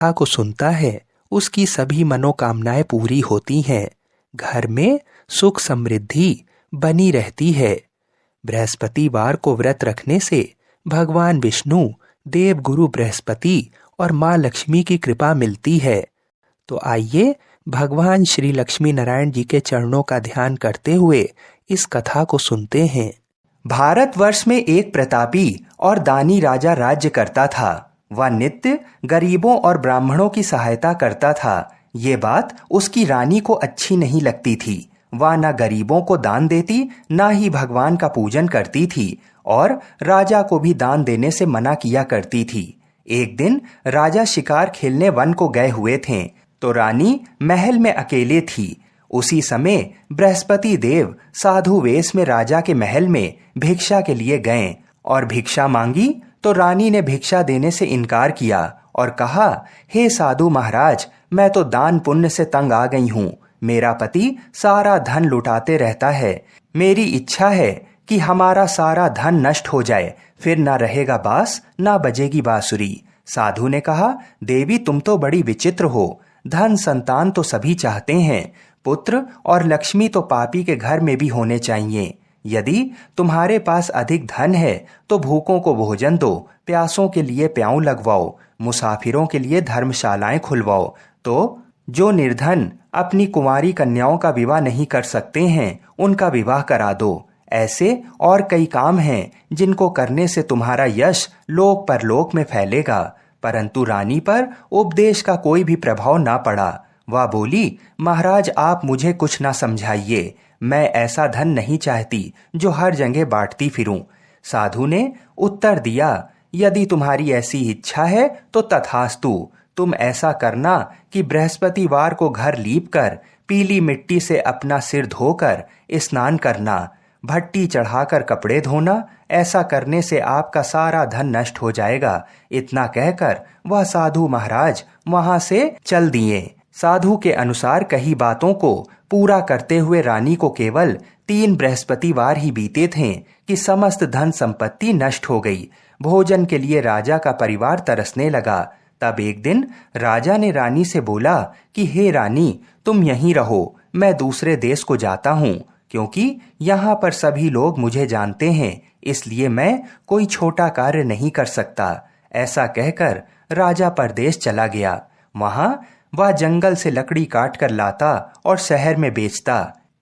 कथा को सुनता है उसकी सभी मनोकामनाएं पूरी होती हैं। घर में सुख समृद्धि बनी रहती है। बृहस्पतिवार को व्रत रखने से भगवान विष्णु, देव गुरु बृहस्पति और माँ लक्ष्मी की कृपा मिलती है। तो आइए भगवान श्री लक्ष्मी नारायण जी के चरणों का ध्यान करते हुए इस कथा को सुनते हैं। भारतवर्ष में एक प्रतापी और दानी राजा राज्य करता था। वह नित्य गरीबों और ब्राह्मणों की सहायता करता था। ये बात उसकी रानी को अच्छी नहीं लगती थी। वह न गरीबों को दान देती, न ही भगवान का पूजन करती थी और राजा को भी दान देने से मना किया करती थी। एक दिन राजा शिकार खेलने वन को गए हुए थे, तो रानी महल में अकेले थी। उसी समय बृहस्पति देव साधु वेश में राजा के महल में भिक्षा के लिए गए और भिक्षा मांगी, तो रानी ने भिक्षा देने से इनकार किया और कहा, हे साधु महाराज, मैं तो दान पुण्य से तंग आ गई हूँ। मेरा पति सारा धन लुटाते रहता है। मेरी इच्छा है कि हमारा सारा धन नष्ट हो जाए, फिर ना रहेगा बांस ना बजेगी बांसुरी। साधु ने कहा, देवी तुम तो बड़ी विचित्र हो। धन संतान तो सभी चाहते हैं, पुत्र और लक्ष्मी तो पापी के घर में भी होने चाहिए। यदि तुम्हारे पास अधिक धन है तो भूखों को भोजन दो, प्यासों के लिए प्याऊ लगवाओ, मुसाफिरों के लिए धर्मशालाएं खुलवाओ। तो जो निर्धन अपनी कुंवारी कन्याओं का विवाह नहीं कर सकते हैं, उनका विवाह करा दो। ऐसे और कई काम हैं जिनको करने से तुम्हारा यश लोक परलोक में फैलेगा। परंतु रानी पर उपदेश का कोई भी प्रभाव ना पड़ा। वह बोली, महाराज आप मुझे कुछ ना समझाइए। मैं ऐसा धन नहीं चाहती जो हर जगह बांटती फिरूं। साधु ने उत्तर दिया, यदि तुम्हारी ऐसी इच्छा है तो तथास्तु। तुम ऐसा करना कि बृहस्पतिवार को घर लीप कर पीली मिट्टी से अपना सिर धोकर स्नान करना, भट्टी चढ़ाकर कपड़े धोना। ऐसा करने से आपका सारा धन नष्ट हो जाएगा। इतना कहकर वह साधु महाराज वहां से चल दिए। साधु के अनुसार कही बातों को पूरा करते हुए रानी को केवल 3 बृहस्पतिवार ही बीते थे कि समस्त धन संपत्ति नष्ट हो गई। भोजन के लिए राजा का परिवार तरसने लगा। तब एक दिन राजा ने रानी से बोला कि हे रानी, तुम यहीं रहो, मैं दूसरे देश को जाता हूँ, क्योंकि यहाँ पर सभी लोग मुझे जानते हैं, इसलिए मैं कोई छोटा कार्य नहीं कर सकता। ऐसा कहकर राजा परदेश चला गया। वहां वह जंगल से लकड़ी काट कर लाता और शहर में बेचता।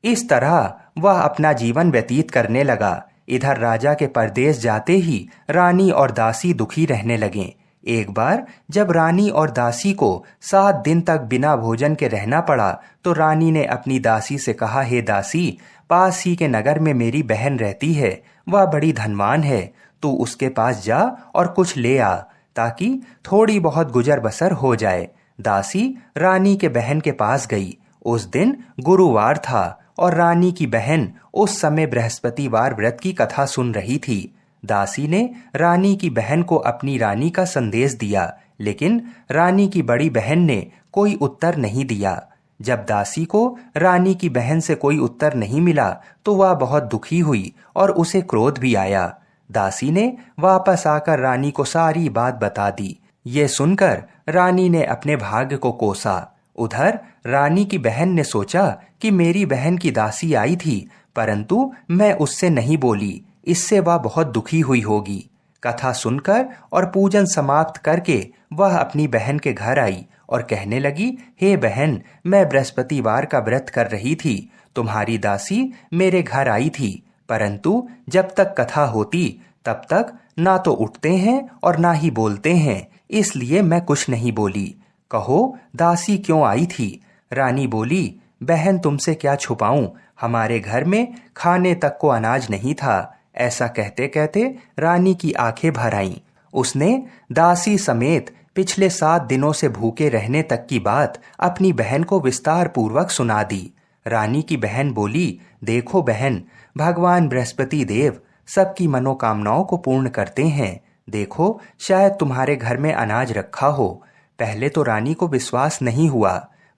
इस तरह वह अपना जीवन व्यतीत करने लगा। इधर राजा के परदेश जाते ही रानी और दासी दुखी रहने लगे। एक बार जब रानी और दासी को 7 दिन तक बिना भोजन के रहना पड़ा, तो रानी ने अपनी दासी से कहा, हे दासी, पास ही के नगर में मेरी बहन रहती है, वह बड़ी धनवान है। तू उसके पास जा और कुछ ले आ, ताकि थोड़ी बहुत गुजर बसर हो जाए। दासी रानी के बहन के पास गई। उस दिन गुरुवार था और रानी की बहन उस समय बृहस्पतिवार व्रत की कथा सुन रही थी। दासी ने रानी की बहन को अपनी रानी का संदेश दिया, लेकिन रानी की बड़ी बहन ने कोई उत्तर नहीं दिया। जब दासी को रानी की बहन से कोई उत्तर नहीं मिला, तो वह बहुत दुखी हुई और उसे क्रोध भी आया। दासी ने वापस आकर रानी को सारी बात बता दी। ये सुनकर रानी ने अपने भाग्य को कोसा। उधर रानी की बहन ने सोचा कि मेरी बहन की दासी आई थी, परंतु मैं उससे नहीं बोली, इससे वह बहुत दुखी हुई होगी। कथा सुनकर और पूजन समाप्त करके वह अपनी बहन के घर आई और कहने लगी, हे बहन, मैं बृहस्पतिवार का व्रत कर रही थी। तुम्हारी दासी मेरे घर आई थी, परंतु जब तक कथा होती तब तक ना तो उठते हैं और ना ही बोलते हैं, इसलिए मैं कुछ नहीं बोली। कहो दासी क्यों आई थी? रानी बोली, बहन तुमसे क्या छुपाऊं, हमारे घर में खाने तक को अनाज नहीं था। ऐसा कहते कहते रानी की आंखें भर आईं। उसने दासी समेत पिछले 7 दिनों से भूखे रहने तक की बात अपनी बहन को विस्तार पूर्वक सुना दी। रानी की बहन बोली, देखो बहन, भगवान बृहस्पति देव सबकी मनोकामनाओं को पूर्ण करते हैं। देखो, शायद तुम्हारे घर में अनाज रखा हो। पहले तो रानी को विश्वास नहीं हुआ,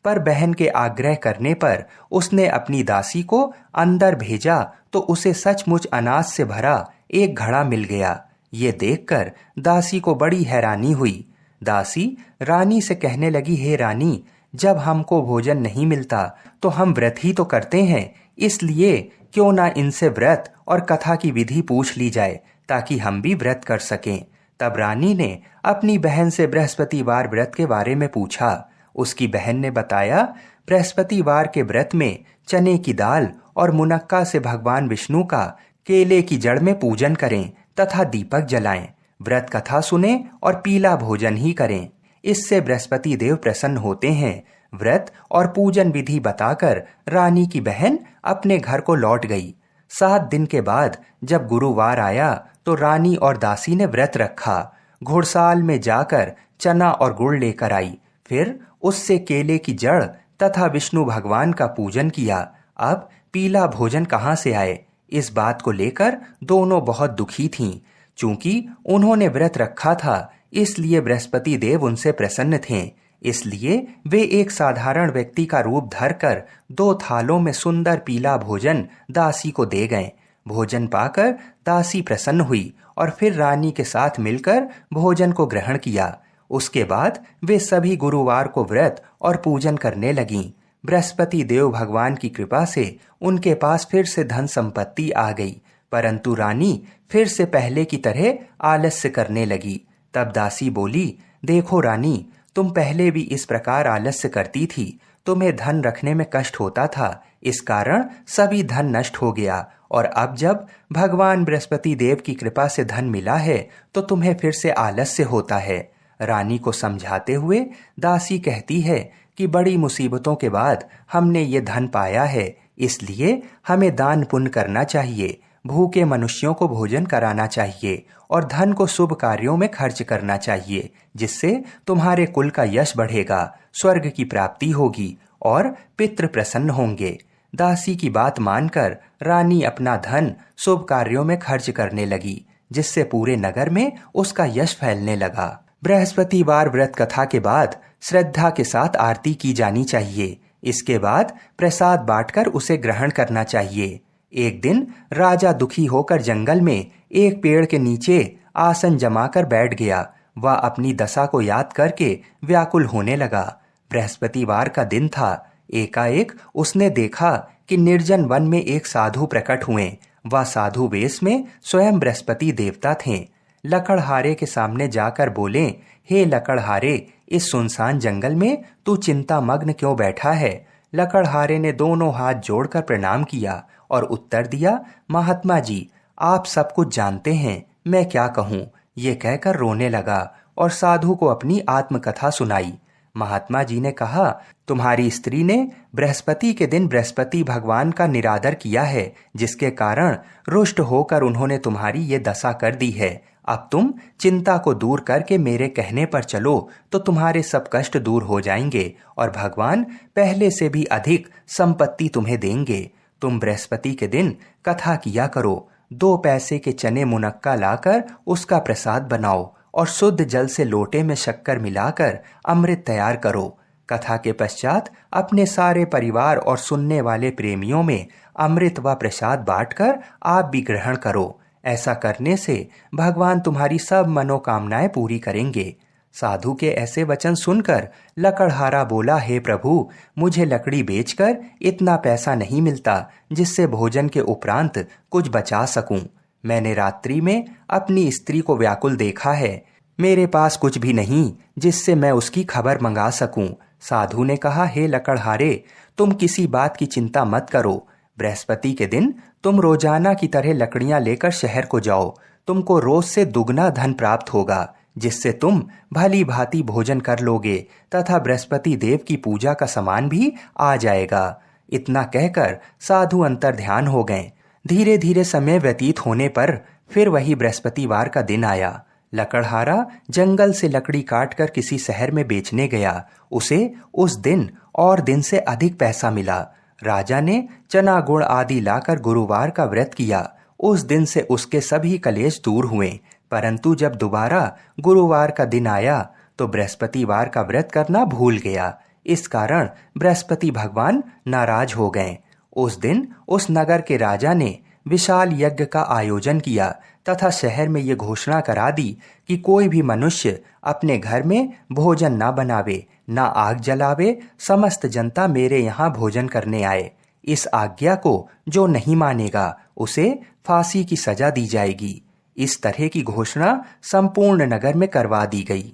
पर बहन के आग्रह करने पर उसने अपनी दासी को अंदर भेजा, तो उसे सचमुच अनाज से भरा एक घड़ा मिल गया। ये देखकर दासी को बड़ी हैरानी हुई। दासी रानी से कहने लगी, हे रानी, जब हमको भोजन नहीं मिलता तो हम व्रत ही तो करते हैं, इसलिए क्यों ना इनसे व्रत और कथा की विधि पूछ ली जाए ताकि हम भी व्रत कर सकें। तब रानी ने अपनी बहन से बृहस्पतिवार व्रत के बारे में पूछा। उसकी बहन ने बताया, बृहस्पतिवार के व्रत में चने की दाल और मुनक्का से भगवान विष्णु का केले की जड़ में पूजन करें तथा दीपक जलाएं, व्रत कथा सुने और पीला भोजन ही करें। इससे बृहस्पति देव प्रसन्न होते हैं। व्रत और पूजन विधि बताकर रानी की बहन अपने घर को लौट गई। 7 दिन के बाद जब गुरुवार आया तो रानी और दासी ने व्रत रखा। घुड़साल में जाकर चना और गुड़ लेकर आई, फिर उससे केले की जड़ तथा विष्णु भगवान का पूजन किया। अब पीला भोजन कहाँ से आए, इस बात को लेकर दोनों बहुत दुखी थीं। चूंकि उन्होंने व्रत रखा था इसलिए बृहस्पति देव उनसे प्रसन्न थे, इसलिए वे एक साधारण व्यक्ति का रूप धरकर 2 थालों में सुंदर पीला भोजन दासी को दे गए। भोजन पाकर दासी प्रसन्न हुई और फिर रानी के साथ मिलकर भोजन को ग्रहण किया। उसके बाद वे सभी गुरुवार को व्रत और पूजन करने लगीं। बृहस्पति देव भगवान की कृपा से उनके पास फिर से धन संपत्ति आ गई, परंतु रानी फिर से पहले की तरह आलस्य करने लगी। तब दासी बोली, देखो रानी, तुम पहले भी इस प्रकार आलस्य करती थी, तुम्हें धन रखने में कष्ट होता था, इस कारण सभी धन नष्ट हो गया, और अब जब भगवान बृहस्पति देव की कृपा से धन मिला है तो तुम्हें फिर से आलस्य होता है। रानी को समझाते हुए दासी कहती है कि बड़ी मुसीबतों के बाद हमने ये धन पाया है, इसलिए हमें दान पुण्य करना चाहिए, भूखे मनुष्यों को भोजन कराना चाहिए और धन को शुभ कार्यों में खर्च करना चाहिए, जिससे तुम्हारे कुल का यश बढ़ेगा, स्वर्ग की प्राप्ति होगी और पितृ प्रसन्न होंगे। दासी की बात मानकर रानी अपना धन शुभ कार्यों में खर्च करने लगी, जिससे पूरे नगर में उसका यश फैलने लगा। बृहस्पतिवार व्रत कथा के बाद श्रद्धा के साथ आरती की जानी चाहिए। इसके बाद प्रसाद बांटकर उसे ग्रहण करना चाहिए। एक दिन राजा दुखी होकर जंगल में एक पेड़ के नीचे आसन जमाकर बैठ गया। वह अपनी दशा को याद करके व्याकुल होने लगा। बृहस्पतिवार का दिन था। एकाएक उसने देखा कि निर्जन वन में एक साधु प्रकट हुए। वह साधु वेश में स्वयं बृहस्पति देवता थे। लकड़हारे के सामने जाकर बोले, हे लकड़हारे, इस सुनसान जंगल में तू चिंता मग्न क्यों बैठा है? लकड़हारे ने दोनों हाथ जोड़कर प्रणाम किया और उत्तर दिया, महात्मा जी, आप सब कुछ जानते हैं, मैं क्या कहूँ। ये कहकर रोने लगा और साधु को अपनी आत्मकथा सुनाई। महात्मा जी ने कहा, तुम्हारी स्त्री ने बृहस्पति के दिन बृहस्पति भगवान का निरादर किया है, जिसके कारण रुष्ट होकर उन्होंने तुम्हारी ये दशा कर दी है। अब तुम चिंता को दूर करके मेरे कहने पर चलो तो तुम्हारे सब कष्ट दूर हो जाएंगे और भगवान पहले से भी अधिक संपत्ति तुम्हें देंगे। तुम बृहस्पति के दिन कथा किया करो। 2 पैसे के चने मुनक्का लाकर उसका प्रसाद बनाओ और शुद्ध जल से लोटे में शक्कर मिलाकर अमृत तैयार करो। कथा के पश्चात अपने सारे परिवार और सुनने वाले प्रेमियों में अमृत व प्रसाद बांटकर आप भी ग्रहण करो। ऐसा करने से भगवान तुम्हारी सब मनोकामनाएं पूरी करेंगे। साधु के ऐसे वचन सुनकर लकड़हारा बोला, हे प्रभु, मुझे लकड़ी बेचकर इतना पैसा नहीं मिलता जिससे भोजन के उपरांत कुछ बचा सकूं। मैंने रात्रि में अपनी स्त्री को व्याकुल देखा है। मेरे पास कुछ भी नहीं जिससे मैं उसकी खबर मंगा सकूं। साधु ने कहा, हे लकड़हारे, तुम किसी बात की चिंता मत करो। बृहस्पति के दिन तुम रोजाना की तरह लकड़ियां लेकर शहर को जाओ। तुमको रोज से दुगना धन प्राप्त होगा, जिससे तुम भली भांति भोजन कर लोगे तथा बृहस्पति देव की पूजा का सामान भी आ जाएगा। इतना कहकर साधु अंतर ध्यान हो गए। धीरे धीरे समय व्यतीत होने पर फिर वही बृहस्पतिवार का दिन आया। लकड़हारा जंगल से लकड़ी काटकर किसी शहर में बेचने गया। उसे उस दिन और दिन से अधिक पैसा मिला। राजा ने चना गुड़ आदि लाकर गुरुवार का व्रत किया। उस दिन से उसके सभी कलेश दूर हुए। परंतु जब दोबारा गुरुवार का दिन आया तो बृहस्पतिवार का व्रत करना भूल गया। इस कारण बृहस्पति भगवान नाराज हो गए। उस दिन उस नगर के राजा ने विशाल यज्ञ का आयोजन किया तथा शहर में ये घोषणा करा दी कि कोई भी मनुष्य अपने घर में भोजन ना बनावे, ना आग जलावे, समस्त जनता मेरे यहाँ भोजन करने आए। इस आज्ञा को जो नहीं मानेगा उसे फांसी की सजा दी जाएगी। इस तरह की घोषणा संपूर्ण नगर में करवा दी गई।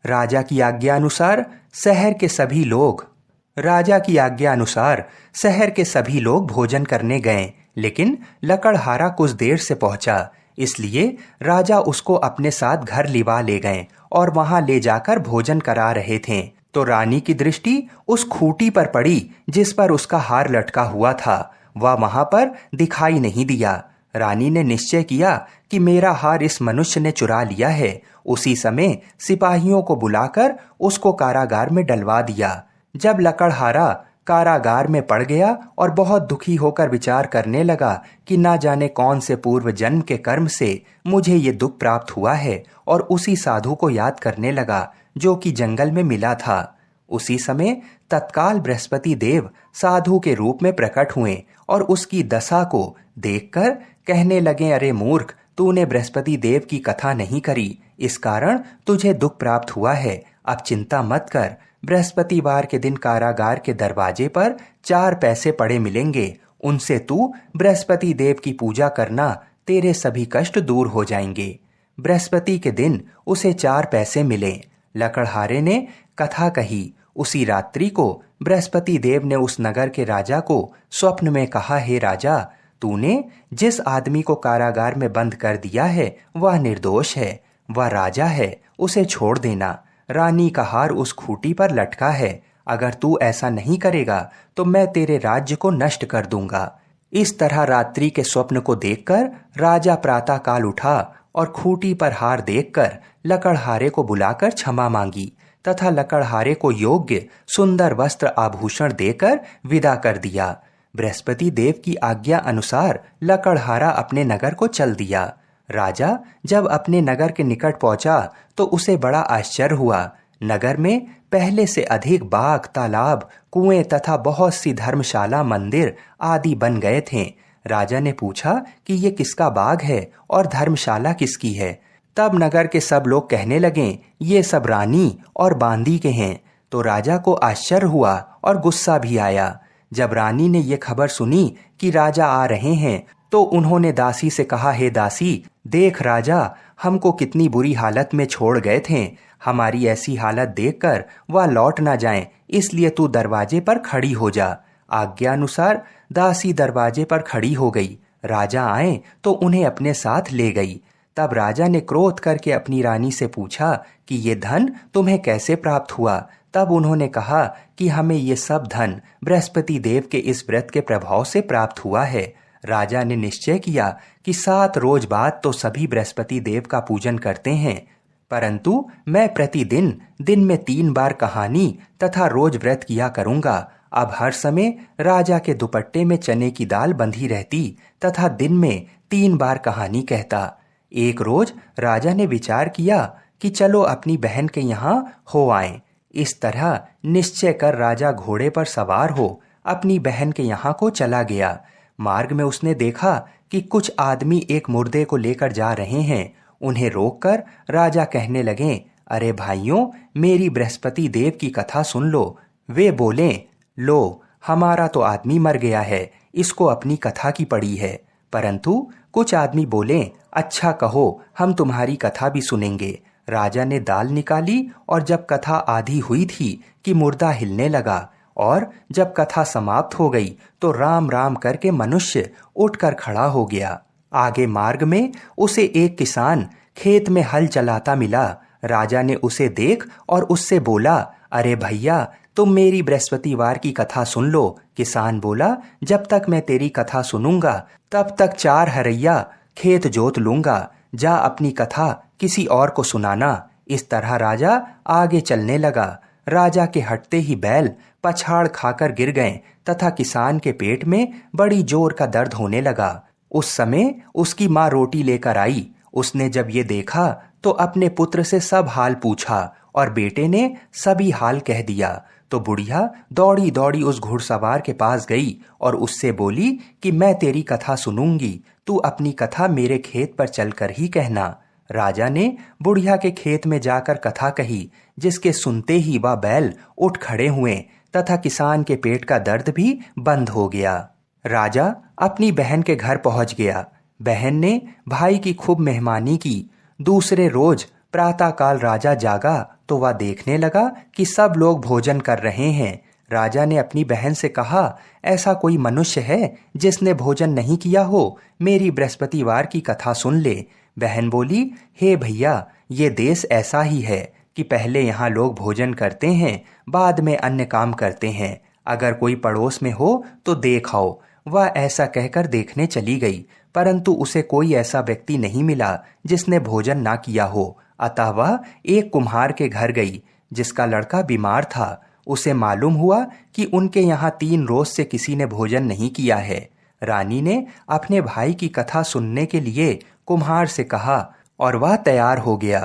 राजा की आज्ञा अनुसार शहर के सभी लोग भोजन करने गए, लेकिन लकड़हारा कुछ देर से पहुंचा, इसलिए राजा उसको अपने साथ घर लिवा ले गए और वहां ले जाकर भोजन करा रहे थे तो रानी की दृष्टि उस खूंटी पर पड़ी जिस पर उसका हार लटका हुआ था। वह वहां पर दिखाई नहीं दिया। रानी ने निश्चय किया कि मेरा हार इस मनुष्य ने चुरा लिया है। उसी समय सिपाहियों को बुलाकर उसको कारागार में डलवा दिया। जब लकड़हारा कारागार में पड़ गया और बहुत दुखी होकर विचार करने लगा कि ना जाने कौन से पूर्व जन्म के कर्म से मुझे ये दुख प्राप्त हुआ है, और उसी साधु को याद करने लगा जो कि जंगल में मिला था। उसी समय तत्काल बृहस्पति देव साधु के रूप में प्रकट हुए और उसकी दशा को देखकर कहने लगे, अरे मूर्ख, तूने बृहस्पति देव की कथा नहीं करी, इस कारण तुझे दुख प्राप्त हुआ है। अब चिंता मत कर, बृहस्पतिवार के दिन कारागार के दरवाजे पर 4 पैसे पड़े मिलेंगे, उनसे तू बृहस्पति देव की पूजा करना, तेरे सभी कष्ट दूर हो जाएंगे। बृहस्पति के दिन उसे 4 पैसे मिले। लकड़हारे ने कथा कही। उसी रात्रि को बृहस्पति देव ने उस नगर के राजा को स्वप्न में कहा, हे राजा, तूने जिस आदमी को कारागार में बंद कर दिया है वह निर्दोष है, वह राजा है, उसे छोड़ देना। रानी का हार उस खूंटी पर लटका है। अगर तू ऐसा नहीं करेगा तो मैं तेरे राज्य को नष्ट कर दूंगा। इस तरह रात्रि के स्वप्न को देखकर राजा प्रातः काल उठा और खूंटी पर हार देखकर लकड़हारे को बुलाकर क्षमा मांगी तथा लकड़हारे को योग्य सुंदर वस्त्र आभूषण देकर विदा कर दिया। बृहस्पति देव की आज्ञा अनुसार लकड़हारा अपने नगर को चल दिया। राजा जब अपने नगर के निकट पहुंचा तो उसे बड़ा आश्चर्य हुआ। नगर में पहले से अधिक बाग, तालाब, कुएं तथा बहुत सी धर्मशाला, मंदिर आदि बन गए थे। राजा ने पूछा कि ये किसका बाग है और धर्मशाला किसकी है। तब नगर के सब लोग कहने लगे, ये सब रानी और बांदी के हैं। तो राजा को आश्चर्य हुआ और गुस्सा भी आया। जब रानी ने ये खबर सुनी कि राजा आ रहे हैं तो उन्होंने दासी से कहा, हे दासी, देख राजा हमको कितनी बुरी हालत में छोड़ गए थे। हमारी ऐसी हालत देखकर वह लौट ना जाएं, इसलिए तू दरवाजे पर खड़ी हो जा। आज्ञा अनुसार दासी दरवाजे पर खड़ी हो गई। राजा आए तो उन्हें अपने साथ ले गई। तब राजा ने क्रोध करके अपनी रानी से पूछा कि ये धन तुम्हें कैसे प्राप्त हुआ। तब उन्होंने कहा कि हमें ये सब धन बृहस्पति देव के इस व्रत के प्रभाव से प्राप्त हुआ है। राजा ने निश्चय किया कि 7 रोज बाद तो सभी बृहस्पति देव का पूजन करते हैं, परंतु मैं प्रतिदिन दिन में 3 बार कहानी तथा रोज व्रत किया करूंगा। अब हर समय राजा के दुपट्टे में चने की दाल बंधी रहती तथा दिन में 3 बार कहानी कहता। एक रोज राजा ने विचार किया कि चलो अपनी बहन के यहाँ हो आएं। इस तरह निश्चय कर राजा घोड़े पर सवार हो अपनी बहन के यहाँ को चला गया। मार्ग में उसने देखा कि कुछ आदमी एक मुर्दे को लेकर जा रहे हैं। उन्हें रोककर राजा कहने लगे, अरे भाइयों, मेरी बृहस्पति देव की कथा सुन लो। वे बोले, लो, हमारा तो आदमी मर गया है, इसको अपनी कथा की पड़ी है। परंतु कुछ आदमी बोले, अच्छा कहो, हम तुम्हारी कथा भी सुनेंगे। राजा ने दाल निकाली और जब कथा आधी हुई थी कि मुर्दा हिलने लगा, और जब कथा समाप्त हो गई तो राम राम करके मनुष्य उठकर खड़ा हो गया। आगे मार्ग में उसे एक किसान खेत में हल चलाता मिला। राजा ने उसे देख और उससे बोला, अरे भैया, तुम मेरी बृहस्पतिवार की कथा सुन लो। किसान बोला, जब तक मैं तेरी कथा सुनूंगा तब तक 4 हरैया खेत जोत लूंगा। जा अपनी कथा किसी और को सुनाना। इस तरह राजा आगे चलने लगा। राजा के हटते ही बैल पछाड़ खाकर गिर गए तथा किसान के पेट में बड़ी जोर का दर्द होने लगा। उस समय उसकी माँ रोटी लेकर आई। उसने जब ये देखा तो अपने पुत्र से सब हाल पूछा और बेटे ने सभी हाल कह दिया। तो बुढ़िया दौड़ी दौड़ी उस घुड़सवार के पास गई और उससे बोली कि मैं तेरी कथा सुनूंगी, तू अपनी कथा मेरे खेत पर चलकर ही कहना। राजा ने बुढ़िया के खेत में जाकर कथा कही, जिसके सुनते ही वह बैल उठ खड़े हुए तथा किसान के पेट का दर्द भी बंद हो गया। राजा अपनी बहन के घर पहुंच गया। बहन ने भाई की खूब मेहमानी की। दूसरे रोज प्रातःकाल राजा जागा तो वह देखने लगा कि सब लोग भोजन कर रहे हैं। राजा ने अपनी बहन से कहा, ऐसा कोई मनुष्य है जिसने भोजन नहीं किया हो? मेरी बृहस्पतिवार की कथा सुन ले। बहन बोली, हे भैया, ये देश ऐसा ही है कि पहले यहाँ लोग भोजन करते हैं, बाद में अन्य काम करते हैं। अगर कोई पड़ोस में हो तो देख आओ। वह ऐसा कहकर देखने चली गई, परंतु उसे कोई ऐसा व्यक्ति नहीं मिला जिसने भोजन ना किया हो। अतः वह एक कुम्हार के घर गई जिसका लड़का बीमार था। उसे मालूम हुआ कि उनके यहाँ 3 रोज से किसी ने भोजन नहीं किया है। रानी ने अपने भाई की कथा सुनने के लिए कुम्हार से कहा और वह तैयार हो गया।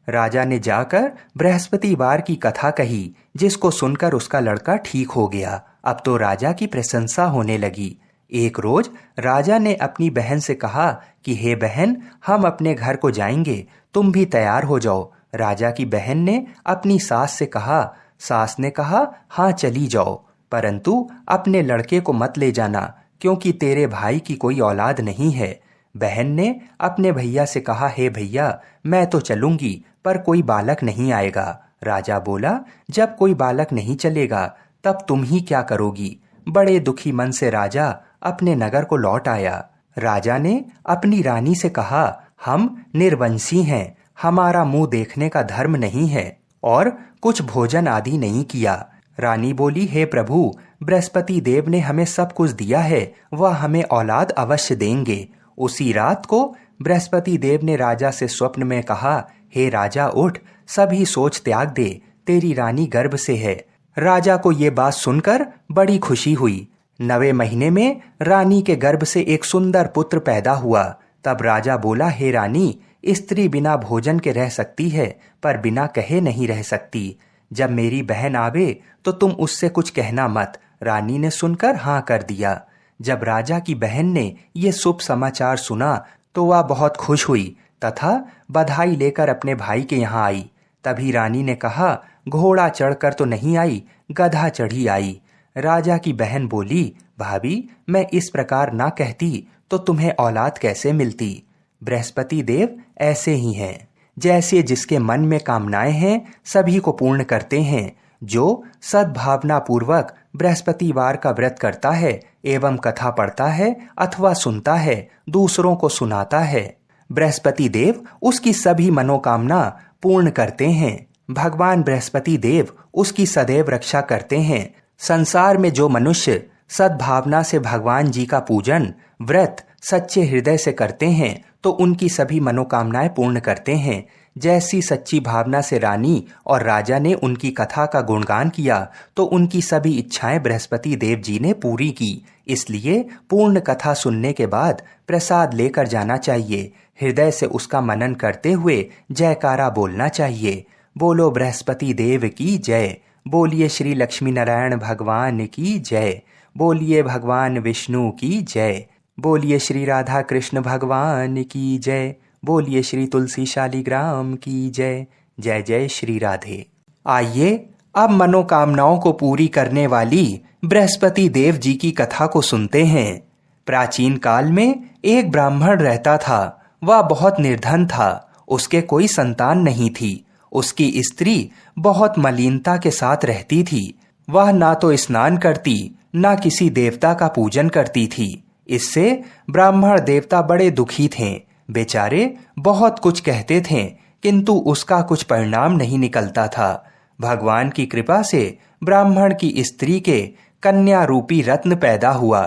राजा ने जाकर बृहस्पतिवार की कथा कही, जिसको सुनकर उसका लड़का ठीक हो गया। अब तो राजा की प्रशंसा होने लगी। एक रोज राजा ने अपनी बहन से कहा कि हे बहन, हम अपने घर को जाएंगे, तुम भी तैयार हो जाओ। राजा की बहन ने अपनी सास से कहा। सास ने कहा, हाँ चली जाओ, परंतु अपने लड़के को मत ले जाना, क्योंकि तेरे भाई की कोई औलाद नहीं है। बहन ने अपने भैया से कहा, हे भैया, मैं तो चलूंगी, पर कोई बालक नहीं आएगा। राजा बोला, जब कोई बालक नहीं चलेगा तब तुम ही क्या करोगी? बड़े दुखी मन से राजा अपने नगर को लौट आया। राजा ने अपनी रानी से कहा, हम निर्वंशी हैं, हमारा मुंह देखने का धर्म नहीं है और कुछ भोजन आदि नहीं किया। रानी बोली, हे प्रभु, बृहस्पति देव ने हमें सब कुछ दिया है, वह हमें औलाद अवश्य देंगे। उसी रात को बृहस्पति देव ने राजा से स्वप्न में कहा, हे राजा उठ, सभी सोच त्याग दे, तेरी रानी गर्भ से है। राजा को ये बात सुनकर बड़ी खुशी हुई। 9वें महीने में रानी के गर्भ से एक सुंदर पुत्र पैदा हुआ। तब राजा बोला, हे रानी, स्त्री बिना भोजन के रह सकती है, पर बिना कहे नहीं रह सकती। जब मेरी बहन आवे तो तुम उससे कुछ कहना मत। रानी ने सुनकर हाँ कर दिया। जब राजा की बहन ने ये शुभ समाचार सुना तो वह बहुत खुश हुई तथा बधाई लेकर अपने भाई के यहाँ आई। तभी रानी ने कहा, घोड़ा चढ़कर तो नहीं आई, गधा चढ़ी आई। राजा की बहन बोली, भाभी, मैं इस प्रकार ना कहती तो तुम्हें औलाद कैसे मिलती? बृहस्पति देव ऐसे ही हैं, जैसे जिसके मन में कामनाएं हैं सभी को पूर्ण करते हैं। जो सद्भावना पूर्वक बृहस्पतिवार का व्रत करता है एवं कथा पढ़ता है अथवा सुनता है, दूसरों को सुनाता है, बृहस्पति देव उसकी सभी मनोकामना पूर्ण करते हैं। भगवान बृहस्पति देव उसकी सदैव रक्षा करते हैं। संसार में जो मनुष्य सद्भावना से भगवान जी का पूजन व्रत सच्चे हृदय से करते हैं तो उनकी सभी मनोकामनाएं पूर्ण करते हैं। जैसी सच्ची भावना से रानी और राजा ने उनकी कथा का गुणगान किया तो उनकी सभी इच्छाएं बृहस्पति देव जी ने पूरी की। इसलिए पूर्ण कथा सुनने के बाद प्रसाद लेकर जाना चाहिए। हृदय से उसका मनन करते हुए जयकारा बोलना चाहिए। बोलो बृहस्पति देव की जय। बोलिए श्री लक्ष्मी नारायण भगवान की जय। बोलिए भगवान विष्णु की जय। बोलिए श्री राधा कृष्ण भगवान की जय। बोलिए श्री तुलसी शालिग्राम की जय। जय जय श्री राधे। आइए अब मनोकामनाओं को पूरी करने वाली बृहस्पति देव जी की कथा को सुनते हैं। प्राचीन काल में एक ब्राह्मण रहता था। वह बहुत निर्धन था। उसके कोई संतान नहीं थी। उसकी स्त्री बहुत मलिनता के साथ रहती थी। वह ना तो स्नान करती, ना किसी देवता का पूजन करती थी। इससे ब्राह्मण देवता बड़े दुखी थे। बेचारे बहुत कुछ कहते थे, किंतु उसका कुछ परिणाम नहीं निकलता था। भगवान की कृपा से ब्राह्मण की स्त्री के कन्या रूपी रत्न पैदा हुआ।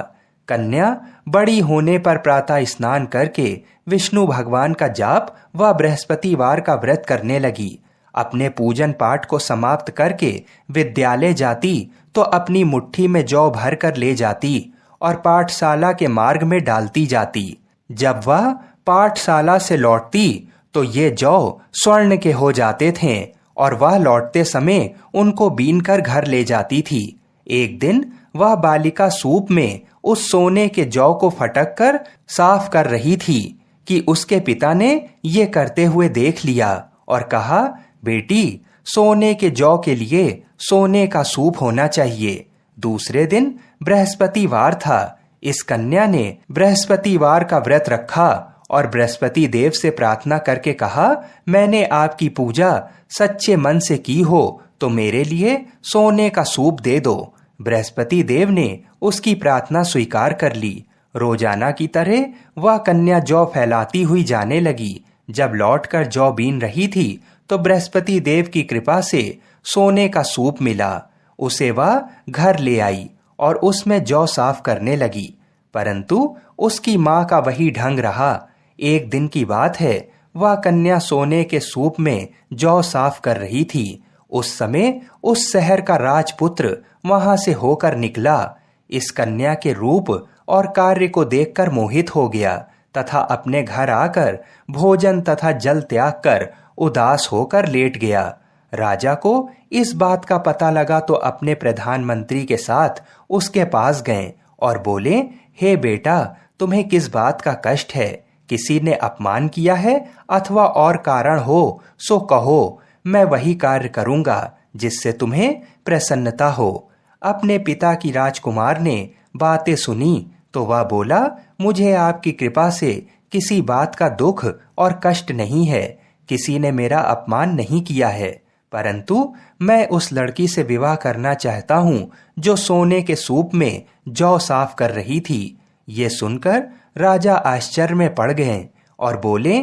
कन्या बड़ी होने पर प्रातः स्नान करके विष्णु भगवान का जाप व बृहस्पतिवार का व्रत करने लगी। अपने पूजन पाठ को समाप्त करके विद्यालय जाती तो अपनी मुट्ठी में जौ भर कर ले जाती और पाठशाला के मार्ग में डालती जाती। जब वह पाठशाला से लौटती तो ये जौ स्वर्ण के हो जाते थे और वह लौटते समय उनको बीनकर घर ले जाती थी। एक दिन वह बालिका सूप में उस सोने के जौ को फटक कर साफ कर रही थी कि उसके पिता ने ये करते हुए देख लिया और कहा, बेटी, सोने के जौ के लिए सोने का सूप होना चाहिए। दूसरे दिन बृहस्पतिवार था। इस कन्या ने बृहस्पतिवार का व्रत रखा और बृहस्पति देव से प्रार्थना करके कहा, मैंने आपकी पूजा सच्चे मन से की हो तो मेरे लिए सोने का सूप दे दो। बृहस्पति देव ने उसकी प्रार्थना स्वीकार कर ली। रोजाना की तरह वह कन्या जौ फैलाती हुई जाने लगी। जब लौटकर जौ बीन रही थी तो बृहस्पति देव की कृपा से सोने का सूप मिला। उसे वह घर ले आई और उसमें जौ साफ करने लगी, परंतु उसकी माँ का वही ढंग रहा। एक दिन की बात है, वह कन्या सोने के सूप में जौ साफ कर रही थी। उस समय उस शहर का राजपुत्र वहां से होकर निकला। इस कन्या के रूप और कार्य को देखकर मोहित हो गया तथा अपने घर आकर भोजन तथा जल त्याग कर उदास होकर लेट गया। राजा को इस बात का पता लगा तो अपने प्रधानमंत्री के साथ उसके पास गए और बोले, हे बेटा, तुम्हें किस बात का कष्ट है? किसी ने अपमान किया है अथवा और कारण हो सो कहो, मैं वही कार्य करूंगा जिससे तुम्हें प्रसन्नता हो। अपने पिता की राजकुमार ने बातें सुनी तो वह बोला, मुझे आपकी कृपा से किसी बात का दुख और कष्ट नहीं है। किसी ने मेरा अपमान नहीं किया है, परंतु मैं उस लड़की से विवाह करना चाहता हूँ जो सोने के सूप में जौ साफ कर रही थी। ये सुनकर राजा आश्चर्य में पड़ गए और बोले,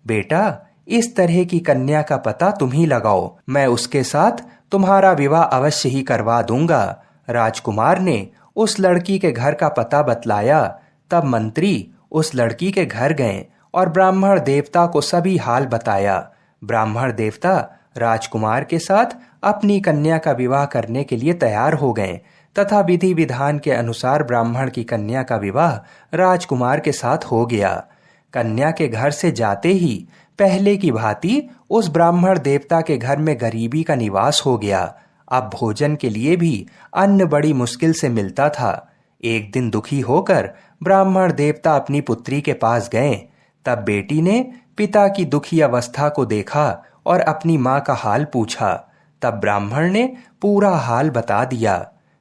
बेटा, इस तरह की कन्या का पता तुम ही लगाओ, मैं उसके साथ तुम्हारा विवाह अवश्य ही करवा दूंगा। राजकुमार ने उस लड़की के घर का पता बतलाया। तब मंत्री उस लड़की के घर गए और ब्राह्मण देवता को सभी हाल बताया। ब्राह्मण देवता राजकुमार के साथ अपनी कन्या का विवाह करने के लिए तैयार हो गए तथा विधि विधान के अनुसार ब्राह्मण की कन्या का विवाह राजकुमार के साथ हो गया। कन्या के घर से जाते ही पहले की भांति उस ब्राह्मण देवता के घर में गरीबी का निवास हो गया। अब भोजन के लिए भी अन्न बड़ी मुश्किल से मिलता था। एक दिन दुखी होकर ब्राह्मण देवता अपनी पुत्री के पास गए। तब बेटी ने पिता की दुखी अवस्था को देखा और अपनी माँ का हाल पूछा। तब ब्राह्मण ने पूरा हाल बता दिया।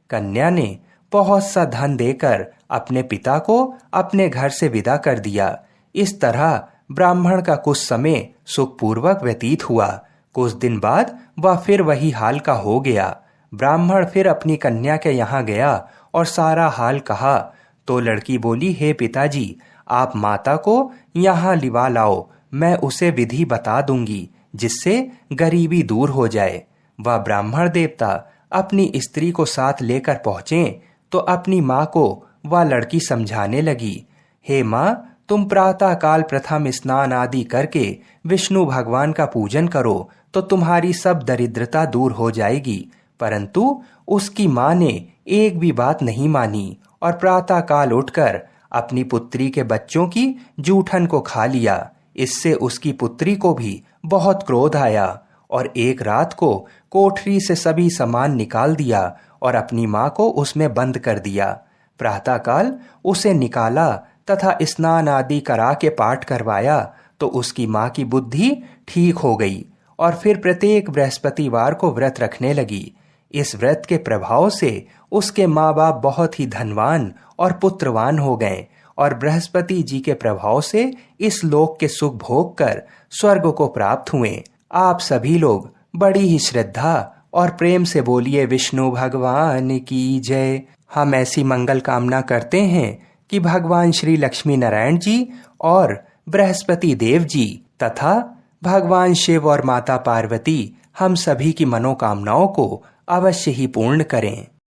कन्या ने बहुत सा धन देकर अपने पिता को अपने घर से विदा कर दिया। इस तरह ब्राह्मण का कुछ समय सुखपूर्वक व्यतीत हुआ। कुछ दिन बाद वह फिर वही हाल का हो गया। ब्राह्मण फिर अपनी कन्या के यहाँ गया और सारा हाल कहा तो लड़की बोली, हे पिताजी, आप माता को यहाँ लिवा लाओ, मैं उसे विधि बता दूंगी जिससे गरीबी दूर हो जाए। वह ब्राह्मण देवता अपनी स्त्री को साथ लेकर पहुंचे तो अपनी माँ को वह लड़की समझाने लगी, हे माँ, तुम प्रातः काल प्रथम स्नान आदि करके विष्णु भगवान का पूजन करो तो तुम्हारी सब दरिद्रता दूर हो जाएगी। परंतु उसकी माँ ने एक भी बात नहीं मानी और प्रातः काल उठकर अपनी पुत्री के बच्चों की जूठन को खा लिया। इससे उसकी पुत्री को भी बहुत क्रोध आया और एक रात को कोठरी से सभी सामान निकाल दिया और अपनी माँ को उसमें बंद कर दिया। प्रातःकाल उसे निकाला तथा स्नान आदि करा के पाठ करवाया तो उसकी माँ की बुद्धि ठीक हो गई और फिर प्रत्येक बृहस्पतिवार को व्रत रखने लगी। इस व्रत के प्रभाव से उसके माँ बाप बहुत ही धनवान और पुत्रवान हो गए और बृहस्पति जी के प्रभाव से इस लोक के सुख भोग कर स्वर्ग को प्राप्त हुए। आप सभी लोग बड़ी ही श्रद्धा और प्रेम से बोलिए विष्णु भगवान की जय। हम ऐसी मंगल कामना करते हैं कि भगवान श्री लक्ष्मी नारायण जी और बृहस्पति देव जी तथा भगवान शिव और माता पार्वती हम सभी की मनोकामनाओं को अवश्य ही पूर्ण करें।